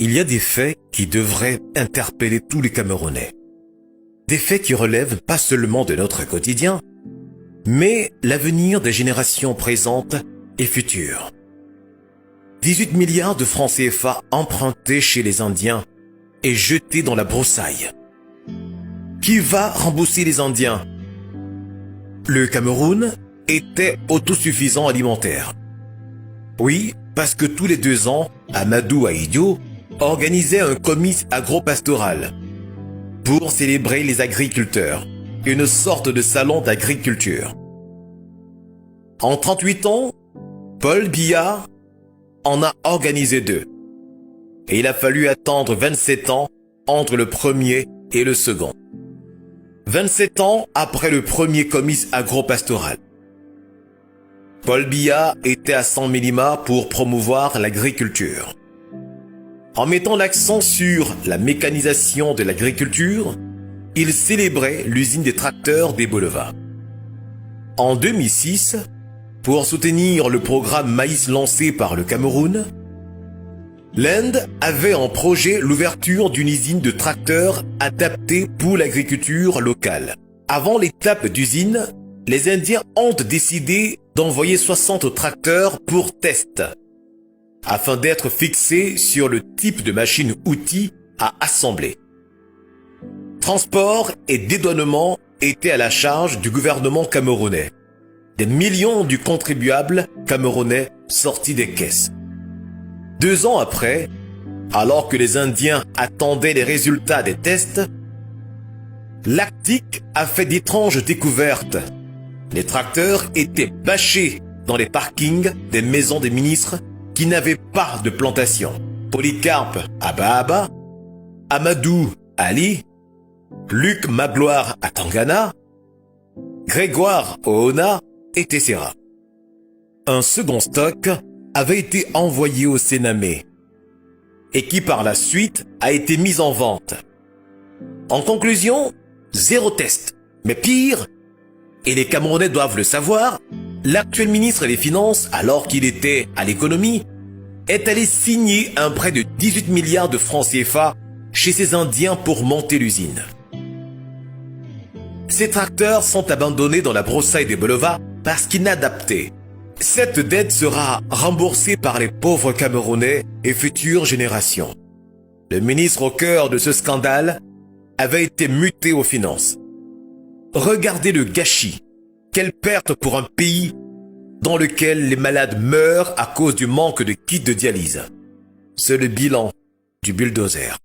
Il y a des faits qui devraient interpeller tous les Camerounais. Des faits qui relèvent pas seulement de notre quotidien, mais l'avenir des générations présentes et futures. 18 milliards de francs CFA empruntés chez les Indiens et jetés dans la broussaille. Qui va rembourser les Indiens? Le Cameroun était autosuffisant alimentaire. Oui, parce que tous les 2 ans, Amadou Ahidjo organisait un comice agro-pastoral pour célébrer les agriculteurs, une sorte de salon d'agriculture. En 38 ans, Paul Biya en a organisé 2. Et il a fallu attendre 27 ans entre le premier et le second. 27 ans après le premier comice agro-pastoral. Paul Biya était à 100 minima pour promouvoir l'agriculture. En mettant l'accent sur la mécanisation de l'agriculture, il célébrait l'usine des tracteurs des Boulevards. En 2006, pour soutenir le programme maïs lancé par le Cameroun, l'Inde avait en projet l'ouverture d'une usine de tracteurs adaptée pour l'agriculture locale. Avant l'étape d'usine, les Indiens ont décidé d'envoyer 60 tracteurs pour test, afin d'être fixés sur le type de machine-outil à assembler. Transport et dédouanement étaient à la charge du gouvernement camerounais. Des millions du contribuable camerounais sortis des caisses. 2 ans après, alors que les Indiens attendaient les résultats des tests, l'Actic a fait d'étranges découvertes. Les tracteurs étaient bâchés dans les parkings des maisons des ministres qui n'avaient pas de plantation. Polycarpe Abba, Amadou Ali, Luc Magloire à Tangana, Grégoire Oona, etc. Un second stock avait été envoyé au Sénamé et qui par la suite a été mis en vente. En conclusion, 0 test. Mais pire, et les Camerounais doivent le savoir, l'actuel ministre des Finances, alors qu'il était à l'économie, est allé signer un prêt de 18 milliards de francs CFA chez ces Indiens pour monter l'usine. Ces tracteurs sont abandonnés dans la broussaille des boulevards parce qu'inadaptés. Cette dette sera remboursée par les pauvres Camerounais et futures générations. Le ministre au cœur de ce scandale avait été muté aux finances. Regardez le gâchis. Quelle perte pour un pays dans lequel les malades meurent à cause du manque de kits de dialyse. C'est le bilan du bulldozer.